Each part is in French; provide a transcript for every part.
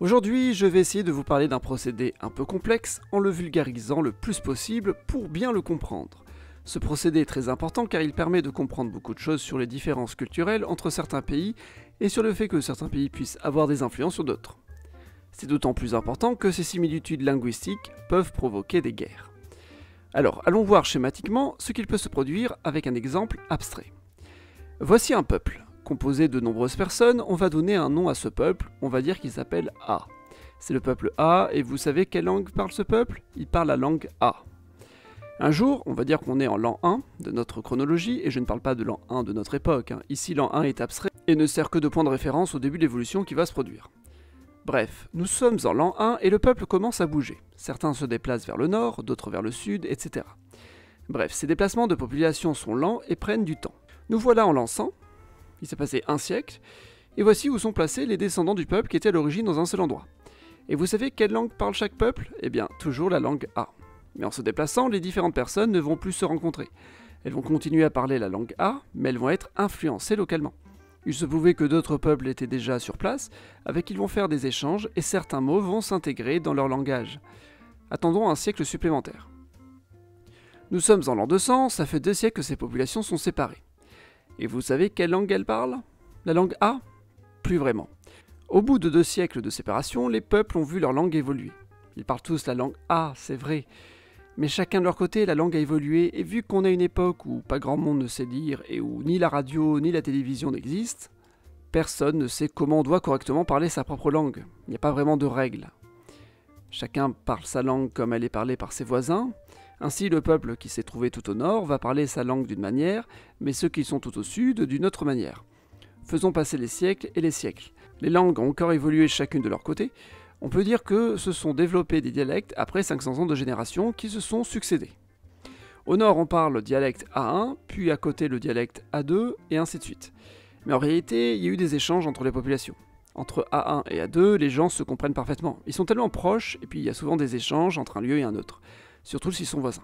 Aujourd'hui, je vais essayer de vous parler d'un procédé un peu complexe en le vulgarisant le plus possible pour bien le comprendre. Ce procédé est très important car il permet de comprendre beaucoup de choses sur les différences culturelles entre certains pays et sur le fait que certains pays puissent avoir des influences sur d'autres. C'est d'autant plus important que ces similitudes linguistiques peuvent provoquer des guerres. Alors, allons voir schématiquement ce qu'il peut se produire avec un exemple abstrait. Voici un peuple. Composé de nombreuses personnes, on va donner un nom à ce peuple, on va dire qu'il s'appelle A. C'est le peuple A, et vous savez quelle langue parle ce peuple? Il parle la langue A. Un jour, on va dire qu'on est en l'an 1 de notre chronologie, et je ne parle pas de l'an 1 de notre époque, Ici l'an 1 est abstrait et ne sert que de point de référence au début de l'évolution qui va se produire. Bref, nous sommes en l'an 1 et le peuple commence à bouger. Certains se déplacent vers le nord, d'autres vers le sud, etc. Bref, ces déplacements de population sont lents et prennent du temps. Nous voilà en l'an 100. Il s'est passé un siècle, et voici où sont placés les descendants du peuple qui étaient à l'origine dans un seul endroit. Et vous savez quelle langue parle chaque peuple? Eh bien, toujours la langue A. Mais en se déplaçant, les différentes personnes ne vont plus se rencontrer. Elles vont continuer à parler la langue A, mais elles vont être influencées localement. Il se pouvait que d'autres peuples étaient déjà sur place, avec qui ils vont faire des échanges, et certains mots vont s'intégrer dans leur langage. Attendons un siècle supplémentaire. Nous sommes en l'an 200, ça fait 2 siècles que ces populations sont séparées. Et vous savez quelle langue elles parlent? La langue A? Plus vraiment. Au bout de 2 siècles de séparation, les peuples ont vu leur langue évoluer. Ils parlent tous la langue A, c'est vrai. Mais chacun de leur côté, la langue a évolué, et vu qu'on a une époque où pas grand monde ne sait lire, et où ni la radio ni la télévision n'existent, personne ne sait comment on doit correctement parler sa propre langue. Il n'y a pas vraiment de règles. Chacun parle sa langue comme elle est parlée par ses voisins. Ainsi, le peuple qui s'est trouvé tout au nord va parler sa langue d'une manière, mais ceux qui sont tout au sud d'une autre manière. Faisons passer les siècles et les siècles. Les langues ont encore évolué chacune de leur côté. On peut dire que se sont développés des dialectes après 500 ans de génération qui se sont succédés. Au nord, on parle le dialecte A1, puis à côté le dialecte A2, et ainsi de suite. Mais en réalité, il y a eu des échanges entre les populations. Entre A1 et A2, les gens se comprennent parfaitement. Ils sont tellement proches, et puis il y a souvent des échanges entre un lieu et un autre. Surtout s'ils sont voisins.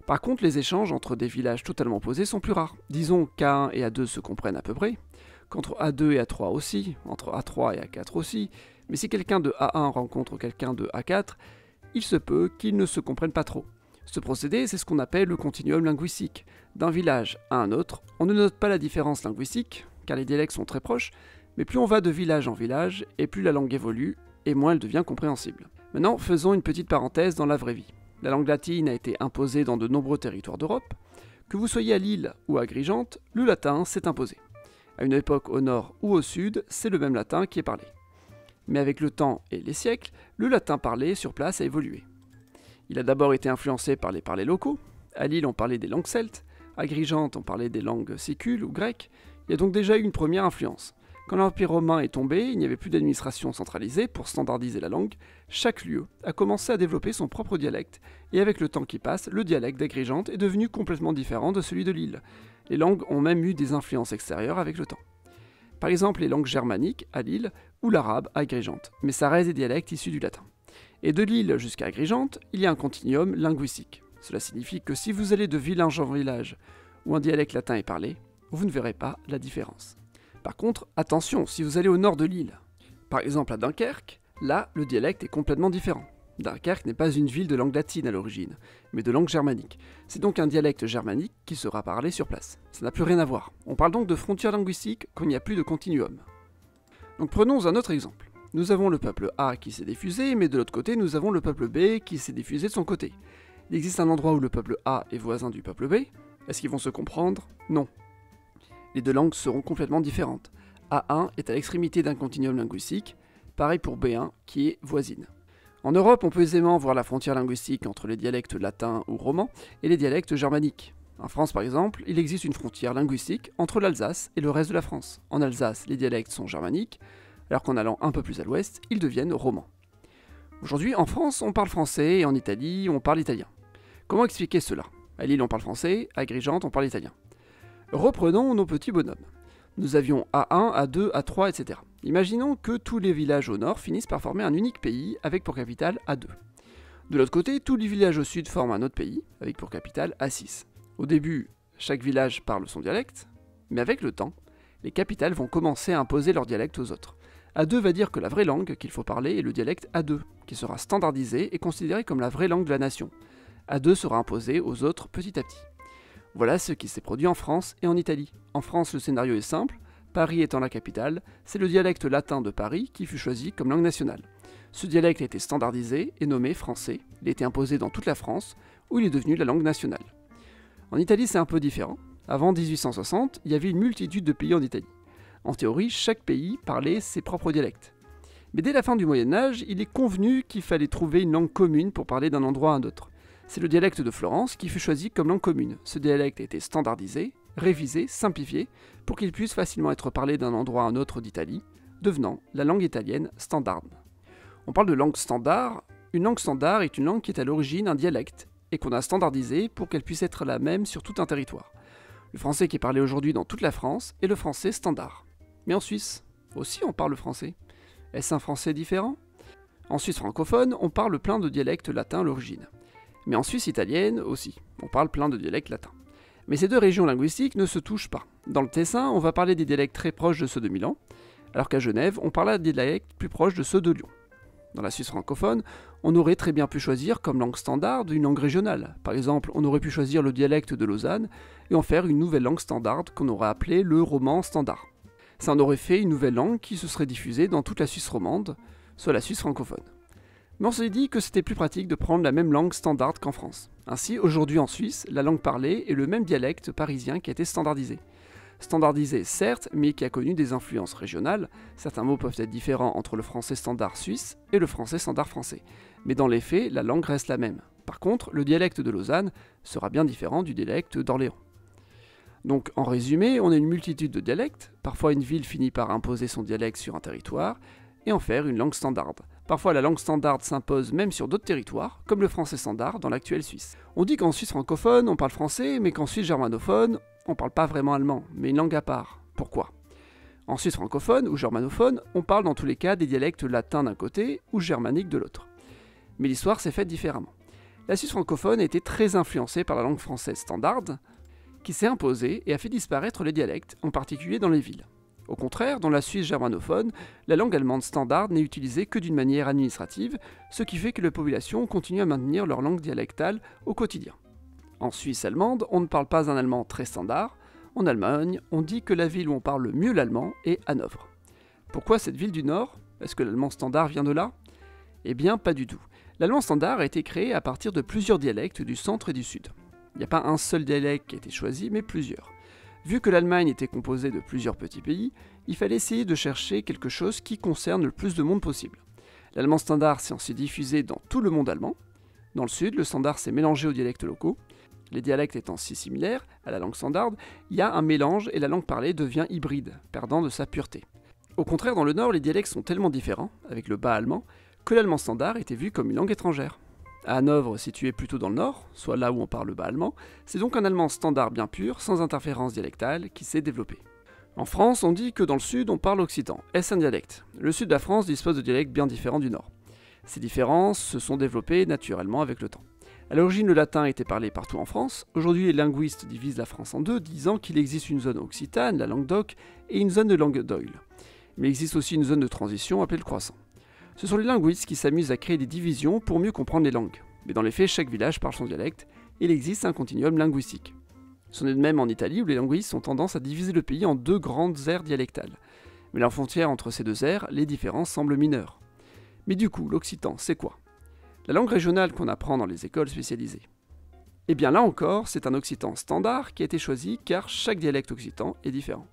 Par contre, les échanges entre des villages totalement opposés sont plus rares. Disons qu'A1 et A2 se comprennent à peu près, qu'entre A2 et A3 aussi, entre A3 et A4 aussi, mais si quelqu'un de A1 rencontre quelqu'un de A4, il se peut qu'ils ne se comprennent pas trop. Ce procédé, c'est ce qu'on appelle le continuum linguistique. D'un village à un autre, on ne note pas la différence linguistique, car les dialectes sont très proches, mais plus on va de village en village, et plus la langue évolue, et moins elle devient compréhensible. Maintenant, faisons une petite parenthèse dans la vraie vie. La langue latine a été imposée dans de nombreux territoires d'Europe. Que vous soyez à Lille ou à Agrigente, le latin s'est imposé. À une époque au nord ou au sud, c'est le même latin qui est parlé. Mais avec le temps et les siècles, le latin parlé sur place a évolué. Il a d'abord été influencé par les parlers locaux. À Lille, on parlait des langues celtes. À Agrigente, on parlait des langues sicules ou grecques. Il y a donc déjà eu une première influence. Quand l'Empire romain est tombé, il n'y avait plus d'administration centralisée pour standardiser la langue. Chaque lieu a commencé à développer son propre dialecte, et avec le temps qui passe, le dialecte d'Agrigente est devenu complètement différent de celui de Lille. Les langues ont même eu des influences extérieures avec le temps. Par exemple, les langues germaniques à Lille ou l'arabe à Agrigente, mais ça reste des dialectes issus du latin. Et de Lille jusqu'à Agrigente, il y a un continuum linguistique. Cela signifie que si vous allez de village en village où un dialecte latin est parlé, vous ne verrez pas la différence. Par contre, attention, si vous allez au nord de l'île, par exemple à Dunkerque, là, le dialecte est complètement différent. Dunkerque n'est pas une ville de langue latine à l'origine, mais de langue germanique. C'est donc un dialecte germanique qui sera parlé sur place. Ça n'a plus rien à voir. On parle donc de frontières linguistiques quand il n'y a plus de continuum. Donc prenons un autre exemple. Nous avons le peuple A qui s'est diffusé, mais de l'autre côté, nous avons le peuple B qui s'est diffusé de son côté. Il existe un endroit où le peuple A est voisin du peuple B. Est-ce qu'ils vont se comprendre? Non. Les deux langues seront complètement différentes. A1 est à l'extrémité d'un continuum linguistique, pareil pour B1 qui est voisine. En Europe, on peut aisément voir la frontière linguistique entre les dialectes latins ou romans et les dialectes germaniques. En France par exemple, il existe une frontière linguistique entre l'Alsace et le reste de la France. En Alsace, les dialectes sont germaniques, alors qu'en allant un peu plus à l'ouest, ils deviennent romans. Aujourd'hui, en France, on parle français et en Italie, on parle italien. Comment expliquer cela? À Lille, on parle français, à Agrigente, on parle italien. Reprenons nos petits bonhommes. Nous avions A1, A2, A3, etc. Imaginons que tous les villages au nord finissent par former un unique pays avec pour capitale A2. De l'autre côté, tous les villages au sud forment un autre pays avec pour capitale A6. Au début, chaque village parle son dialecte, mais avec le temps, les capitales vont commencer à imposer leur dialecte aux autres. A2 va dire que la vraie langue qu'il faut parler est le dialecte A2, qui sera standardisé et considéré comme la vraie langue de la nation. A2 sera imposé aux autres petit à petit. Voilà ce qui s'est produit en France et en Italie. En France, le scénario est simple. Paris étant la capitale, c'est le dialecte latin de Paris qui fut choisi comme langue nationale. Ce dialecte a été standardisé et nommé français. Il a été imposé dans toute la France, où il est devenu la langue nationale. En Italie, c'est un peu différent. Avant 1860, il y avait une multitude de pays en Italie. En théorie, chaque pays parlait ses propres dialectes. Mais dès la fin du Moyen-Âge, il est convenu qu'il fallait trouver une langue commune pour parler d'un endroit à un autre. C'est le dialecte de Florence qui fut choisi comme langue commune. Ce dialecte a été standardisé, révisé, simplifié, pour qu'il puisse facilement être parlé d'un endroit à un autre d'Italie, devenant la langue italienne standard. On parle de langue standard. Une langue standard est une langue qui est à l'origine un dialecte, et qu'on a standardisé pour qu'elle puisse être la même sur tout un territoire. Le français qui est parlé aujourd'hui dans toute la France est le français standard. Mais en Suisse, aussi on parle français. Est-ce un français différent? En Suisse francophone, on parle plein de dialectes latins à l'origine. Mais en Suisse italienne aussi, on parle plein de dialectes latins. Mais ces deux régions linguistiques ne se touchent pas. Dans le Tessin, on va parler des dialectes très proches de ceux de Milan, alors qu'à Genève, on parle des dialectes plus proches de ceux de Lyon. Dans la Suisse francophone, on aurait très bien pu choisir comme langue standard une langue régionale. Par exemple, on aurait pu choisir le dialecte de Lausanne et en faire une nouvelle langue standard qu'on aurait appelée le roman standard. Ça en aurait fait une nouvelle langue qui se serait diffusée dans toute la Suisse romande, soit la Suisse francophone. Mais on s'est dit que c'était plus pratique de prendre la même langue standard qu'en France. Ainsi, aujourd'hui en Suisse, la langue parlée est le même dialecte parisien qui a été standardisé. Standardisé certes, mais qui a connu des influences régionales. Certains mots peuvent être différents entre le français standard suisse et le français standard français. Mais dans les faits, la langue reste la même. Par contre, le dialecte de Lausanne sera bien différent du dialecte d'Orléans. Donc en résumé, on a une multitude de dialectes. Parfois une ville finit par imposer son dialecte sur un territoire et en faire une langue standard. Parfois la langue standard s'impose même sur d'autres territoires, comme le français standard dans l'actuelle Suisse. On dit qu'en Suisse francophone, on parle français, mais qu'en Suisse germanophone, on parle pas vraiment allemand, mais une langue à part. Pourquoi? En Suisse francophone ou germanophone, on parle dans tous les cas des dialectes latins d'un côté ou germaniques de l'autre. Mais l'histoire s'est faite différemment. La Suisse francophone a été très influencée par la langue française standard, qui s'est imposée et a fait disparaître les dialectes, en particulier dans les villes. Au contraire, dans la Suisse germanophone, la langue allemande standard n'est utilisée que d'une manière administrative, ce qui fait que les populations continuent à maintenir leur langue dialectale au quotidien. En Suisse allemande, on ne parle pas un allemand très standard. En Allemagne, on dit que la ville où on parle le mieux l'allemand est Hanovre. Pourquoi cette ville du Nord? Est-ce que l'allemand standard vient de là? Eh bien, pas du tout. L'allemand standard a été créé à partir de plusieurs dialectes du centre et du sud. Il n'y a pas un seul dialecte qui a été choisi, mais plusieurs. Vu que l'Allemagne était composée de plusieurs petits pays, il fallait essayer de chercher quelque chose qui concerne le plus de monde possible. L'allemand standard s'est ensuite diffusé dans tout le monde allemand. Dans le sud, le standard s'est mélangé aux dialectes locaux. Les dialectes étant si similaires à la langue standard, il y a un mélange et la langue parlée devient hybride, perdant de sa pureté. Au contraire, dans le nord, les dialectes sont tellement différents, avec le bas allemand, que l'allemand standard était vu comme une langue étrangère. À Hanovre, situé plutôt dans le nord, soit là où on parle le bas allemand, c'est donc un allemand standard bien pur, sans interférence dialectale, qui s'est développé. En France, on dit que dans le sud, on parle occitan. Est-ce un dialecte? Le sud de la France dispose de dialectes bien différents du nord. Ces différences se sont développées naturellement avec le temps. À l'origine, le latin était parlé partout en France. Aujourd'hui, les linguistes divisent la France en deux, disant qu'il existe une zone occitane, la langue d'Oc, et une zone de langue d'Oil. Mais il existe aussi une zone de transition appelée le croissant. Ce sont les linguistes qui s'amusent à créer des divisions pour mieux comprendre les langues. Mais dans les faits, chaque village parle son dialecte, et il existe un continuum linguistique. C'en est de même en Italie où les linguistes ont tendance à diviser le pays en deux grandes aires dialectales. Mais la frontière entre ces deux aires, les différences semblent mineures. Mais du coup, l'occitan, c'est quoi? La langue régionale qu'on apprend dans les écoles spécialisées. Et bien là encore, c'est un occitan standard qui a été choisi car chaque dialecte occitan est différent.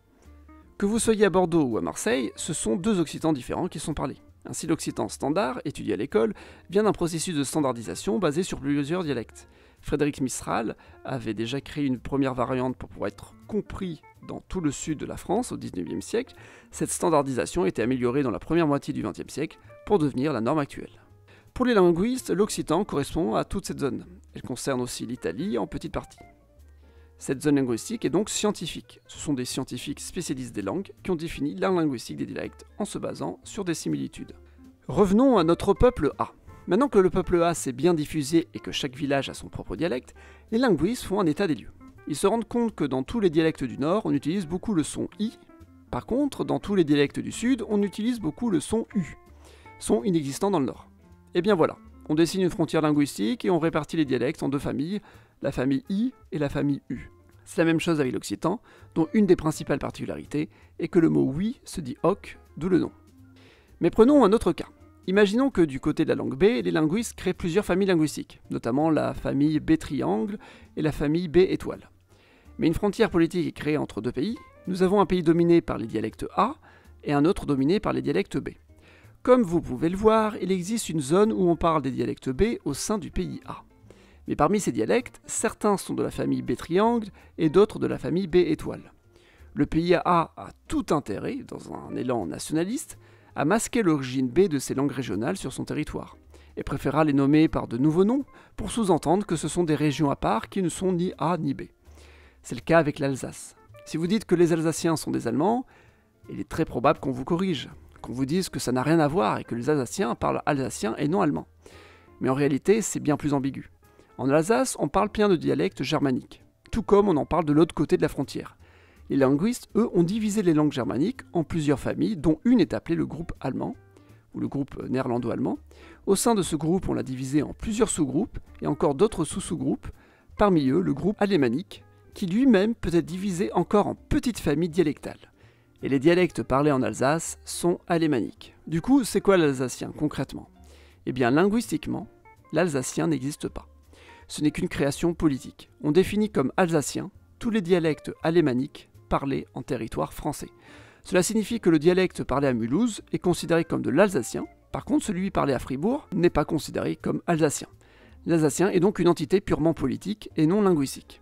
Que vous soyez à Bordeaux ou à Marseille, ce sont deux occitans différents qui sont parlés. Ainsi, l'occitan standard, étudié à l'école, vient d'un processus de standardisation basé sur plusieurs dialectes. Frédéric Mistral avait déjà créé une première variante pour pouvoir être compris dans tout le sud de la France au XIXe siècle. Cette standardisation a été améliorée dans la première moitié du XXe siècle pour devenir la norme actuelle. Pour les linguistes, l'occitan correspond à toute cette zone. Elle concerne aussi l'Italie en petite partie. Cette zone linguistique est donc scientifique. Ce sont des scientifiques spécialistes des langues qui ont défini l'art linguistique des dialectes en se basant sur des similitudes. Revenons à notre peuple A. Maintenant que le peuple A s'est bien diffusé et que chaque village a son propre dialecte, les linguistes font un état des lieux. Ils se rendent compte que dans tous les dialectes du Nord, on utilise beaucoup le son I, Par contre, dans tous les dialectes du Sud, on utilise beaucoup le son U, son inexistant dans le Nord. Et bien voilà, on dessine une frontière linguistique et on répartit les dialectes en deux familles, la famille I et la famille U. C'est la même chose avec l'occitan, dont une des principales particularités est que le mot oui se dit hoc, d'où le nom. Mais prenons un autre cas. Imaginons que du côté de la langue B, les linguistes créent plusieurs familles linguistiques, notamment la famille B triangle et la famille B étoile. Mais une frontière politique est créée entre deux pays. Nous avons un pays dominé par les dialectes A et un autre dominé par les dialectes B. Comme vous pouvez le voir, il existe une zone où on parle des dialectes B au sein du pays A. Mais parmi ces dialectes, certains sont de la famille B triangle et d'autres de la famille B étoile. Le pays A a tout intérêt, dans un élan nationaliste, à masquer l'origine B de ces langues régionales sur son territoire, et préférera les nommer par de nouveaux noms pour sous-entendre que ce sont des régions à part qui ne sont ni A ni B. C'est le cas avec l'Alsace. Si vous dites que les Alsaciens sont des Allemands, il est très probable qu'on vous corrige, qu'on vous dise que ça n'a rien à voir et que les Alsaciens parlent alsacien et non allemand. Mais en réalité, c'est bien plus ambigu. En Alsace, on parle plein de dialectes germaniques, tout comme on en parle de l'autre côté de la frontière. Les linguistes, eux, ont divisé les langues germaniques en plusieurs familles, dont une est appelée le groupe allemand, ou le groupe néerlando-allemand. Au sein de ce groupe, on l'a divisé en plusieurs sous-groupes, et encore d'autres sous-sous-groupes, parmi eux le groupe alémanique, qui lui-même peut être divisé encore en petites familles dialectales. Et les dialectes parlés en Alsace sont alémaniques. Du coup, c'est quoi l'alsacien concrètement? Eh bien, linguistiquement, l'alsacien n'existe pas. Ce n'est qu'une création politique. On définit comme alsacien tous les dialectes alémaniques parlés en territoire français. Cela signifie que le dialecte parlé à Mulhouse est considéré comme de l'alsacien, par contre celui parlé à Fribourg n'est pas considéré comme alsacien. L'alsacien est donc une entité purement politique et non linguistique.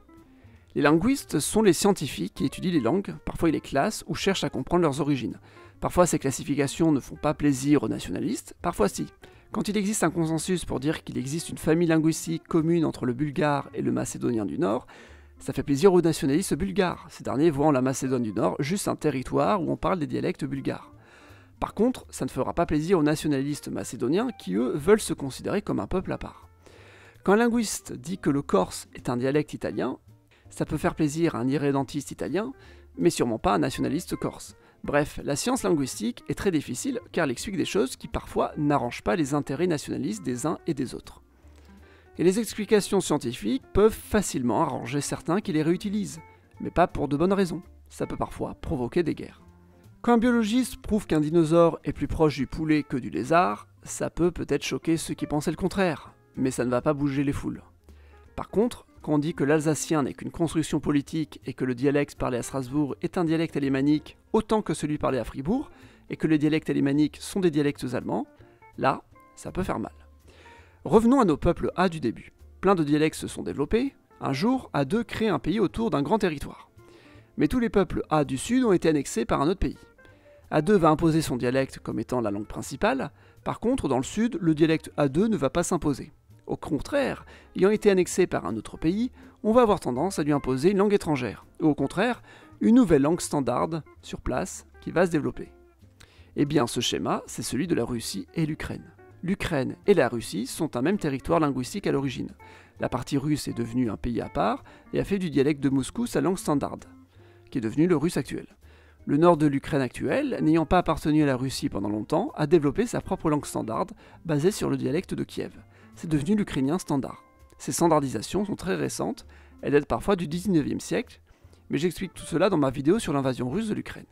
Les linguistes sont les scientifiques qui étudient les langues, parfois ils les classent ou cherchent à comprendre leurs origines. Parfois ces classifications ne font pas plaisir aux nationalistes, parfois si. Quand il existe un consensus pour dire qu'il existe une famille linguistique commune entre le bulgare et le macédonien du Nord, ça fait plaisir aux nationalistes bulgares. Ces derniers voient en la Macédoine du Nord juste un territoire où on parle des dialectes bulgares. Par contre, ça ne fera pas plaisir aux nationalistes macédoniens qui, eux, veulent se considérer comme un peuple à part. Quand un linguiste dit que le corse est un dialecte italien, ça peut faire plaisir à un irrédentiste italien, mais sûrement pas à un nationaliste corse. Bref, la science linguistique est très difficile car elle explique des choses qui parfois n'arrangent pas les intérêts nationalistes des uns et des autres. Et les explications scientifiques peuvent facilement arranger certains qui les réutilisent, mais pas pour de bonnes raisons. Ça peut parfois provoquer des guerres. Quand un biologiste prouve qu'un dinosaure est plus proche du poulet que du lézard, ça peut peut-être choquer ceux qui pensaient le contraire, mais ça ne va pas bouger les foules. Par contre, quand on dit que l'alsacien n'est qu'une construction politique et que le dialecte parlé à Strasbourg est un dialecte alémanique autant que celui parlé à Fribourg, et que les dialectes alémaniques sont des dialectes allemands, là, ça peut faire mal. Revenons à nos peuples A du début. Plein de dialectes se sont développés. Un jour, A2 crée un pays autour d'un grand territoire. Mais tous les peuples A du sud ont été annexés par un autre pays. A2 va imposer son dialecte comme étant la langue principale. Par contre, dans le sud, le dialecte A2 ne va pas s'imposer. Au contraire, ayant été annexé par un autre pays, on va avoir tendance à lui imposer une langue étrangère. Ou au contraire, une nouvelle langue standard sur place qui va se développer. Eh bien, ce schéma, c'est celui de la Russie et l'Ukraine. L'Ukraine et la Russie sont un même territoire linguistique à l'origine. La partie russe est devenue un pays à part et a fait du dialecte de Moscou sa langue standard, qui est devenu le russe actuel. Le nord de l'Ukraine actuelle, n'ayant pas appartenu à la Russie pendant longtemps, a développé sa propre langue standard basée sur le dialecte de Kiev. C'est devenu l'ukrainien standard. Ces standardisations sont très récentes, elles datent parfois du 19e siècle, mais j'explique tout cela dans ma vidéo sur l'invasion russe de l'Ukraine.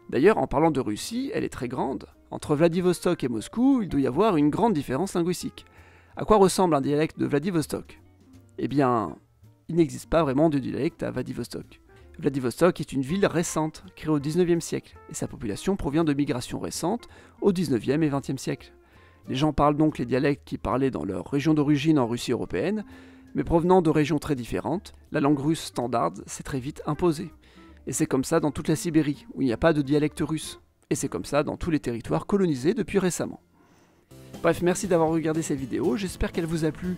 D'ailleurs, en parlant de Russie, elle est très grande. Entre Vladivostok et Moscou, il doit y avoir une grande différence linguistique. À quoi ressemble un dialecte de Vladivostok? Eh bien, il n'existe pas vraiment de dialecte à Vladivostok. Vladivostok est une ville récente, créée au 19e siècle, et sa population provient de migrations récentes au 19e et 20e siècle. Les gens parlent donc les dialectes qui parlaient dans leur région d'origine en Russie européenne, mais provenant de régions très différentes, la langue russe standard s'est très vite imposée. Et c'est comme ça dans toute la Sibérie, où il n'y a pas de dialecte russe. Et c'est comme ça dans tous les territoires colonisés depuis récemment. Bref, merci d'avoir regardé cette vidéo, j'espère qu'elle vous a plu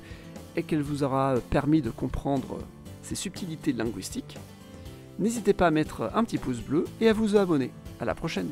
et qu'elle vous aura permis de comprendre ces subtilités linguistiques. N'hésitez pas à mettre un petit pouce bleu et à vous abonner. À la prochaine.